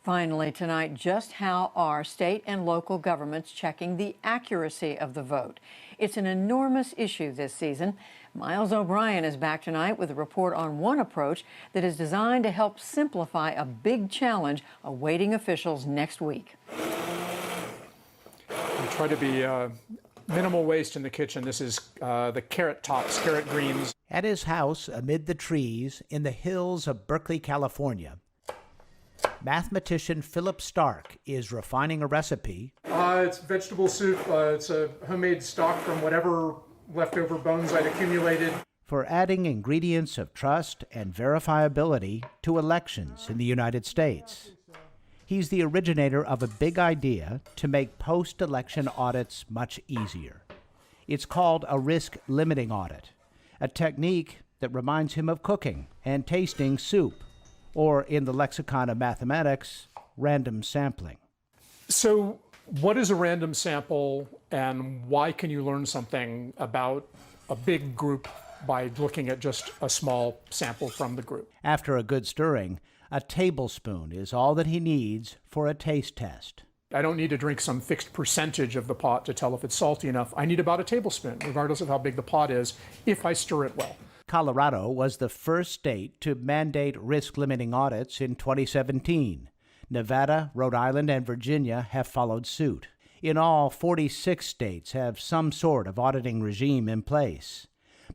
Finally tonight, just how are state and local governments checking the accuracy of the vote? It's an enormous issue this season. Miles O'Brien is back tonight with a report on one approach that is designed to help simplify a big challenge awaiting officials next week. We try to be minimal waste in the kitchen. This is the carrot tops, carrot greens. At his house amid the trees in the hills of Berkeley, California, mathematician Philip Stark is refining a recipe. It's vegetable soup. It's a homemade stock from whatever leftover bones I'd accumulated. For adding ingredients of trust and verifiability to elections in the United States. He's the originator of a big idea to make post-election audits much easier. It's called a risk-limiting audit, a technique that reminds him of cooking and tasting soup, or in the lexicon of mathematics, random sampling. So what is a random sample, and why can you learn something about a big group by looking at just a small sample from the group? After a good stirring, a tablespoon is all that he needs for a taste test. I don't need to drink some fixed percentage of the pot to tell if it's salty enough. I need about a tablespoon, regardless of how big the pot is, if I stir it well. Colorado was the first state to mandate risk-limiting audits in 2017. Nevada, Rhode Island, and Virginia have followed suit. In all, 46 states have some sort of auditing regime in place.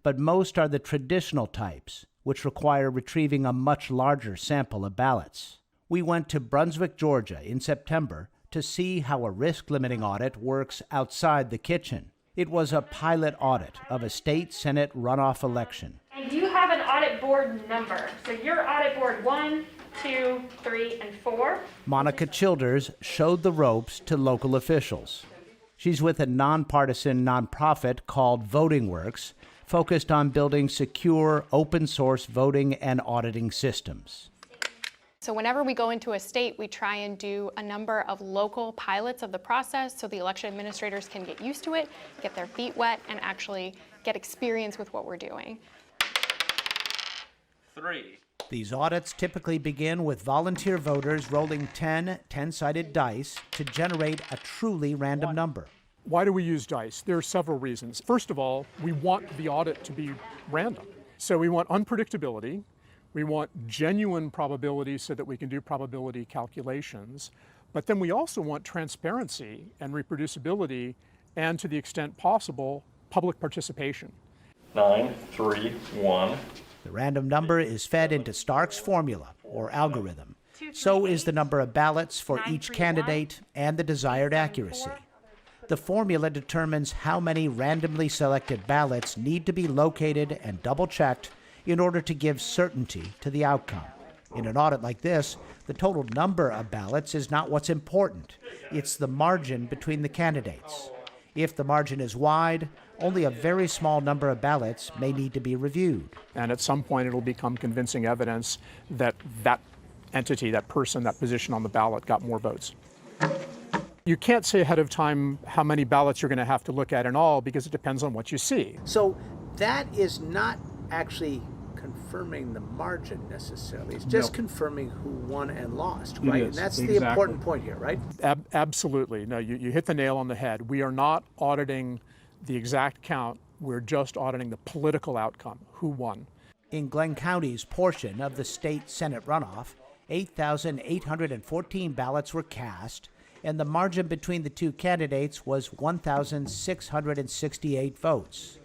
But most are the traditional types, which require retrieving a much larger sample of ballots. We went to Brunswick, Georgia in September to see how a risk-limiting audit works outside the kitchen. It was a pilot audit of a state Senate runoff election. And you have an audit board number. So you're audit board 1, 2, 3, and 4. Monica Childers showed the ropes to local officials. She's with a nonpartisan nonprofit called Voting Works, focused on building secure, open-source voting and auditing systems. So whenever we go into a state, we try and do a number of local pilots of the process so the election administrators can get used to it, get their feet wet, and actually get experience with what we're doing. 3. These audits typically begin with volunteer voters rolling 10 10-sided dice to generate a truly random number. Why do we use dice? There are several reasons. First of all, we want the audit to be random. So we want unpredictability. We want genuine probability so that we can do probability calculations. But then we also want transparency and reproducibility, and to the extent possible, public participation. 9, 3, 1. The random number is fed into Stark's formula, or algorithm. So is the number of ballots for each candidate and the desired accuracy. The formula determines how many randomly selected ballots need to be located and double-checked in order to give certainty to the outcome. In an audit like this, the total number of ballots is not what's important. It's the margin between the candidates. If the margin is wide, only a very small number of ballots may need to be reviewed. And at some point it'll become convincing evidence that that entity, that person, that position on the ballot got more votes. You can't say ahead of time how many ballots you're going to have to look at in all, because it depends on what you see. So that is not actually confirming the margin necessarily. It's just confirming who won and lost, right? And that's the important point here, right? Absolutely. No, you hit the nail on the head. We are not auditing the exact count. We're just auditing the political outcome, who won. In Glenn County's portion of the state Senate runoff, 8,814 ballots were cast, and the margin between the two candidates was 1,668 votes.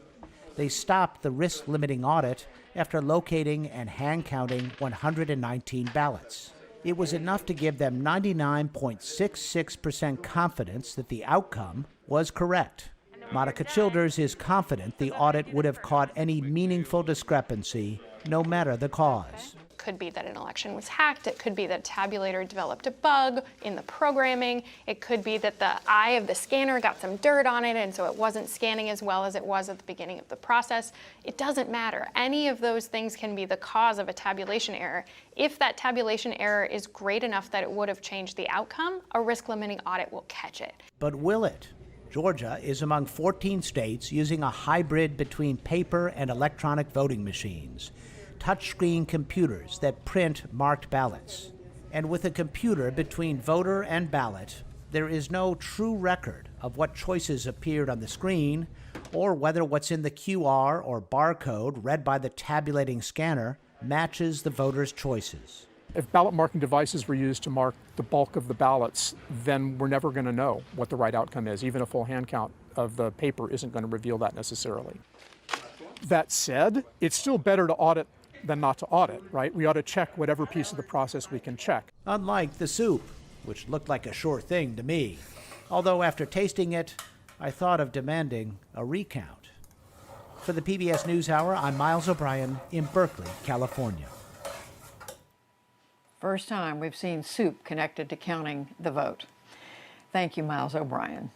They stopped the risk-limiting audit after locating and hand-counting 119 ballots. It was enough to give them 99.66% confidence that the outcome was correct. Monica Childers is confident the audit would have caught any meaningful discrepancy, no matter the cause. It could be that an election was hacked. It could be that a tabulator developed a bug in the programming. It could be that the eye of the scanner got some dirt on it, and so it wasn't scanning as well as it was at the beginning of the process. It doesn't matter. Any of those things can be the cause of a tabulation error. If that tabulation error is great enough that it would have changed the outcome, a risk-limiting audit will catch it. But will it? Georgia is among 14 states using a hybrid between paper and electronic voting machines, touchscreen computers that print marked ballots, And with a computer between voter and ballot, there is no true record of what choices appeared on the screen or whether what's in the QR or barcode read by the tabulating scanner matches the voter's choices. If ballot marking devices were used to mark the bulk of the ballots, then we're never going to know what the right outcome is. Even a full hand count of the paper isn't going to reveal that necessarily. That said, it's still better to audit than not to audit, right? We ought to check whatever piece of the process we can check. Unlike the soup, which looked like a sure thing to me. Although after tasting it, I thought of demanding a recount. For the PBS NewsHour, I'm Miles O'Brien in Berkeley, California. First time we've seen soup connected to counting the vote. Thank you, Miles O'Brien.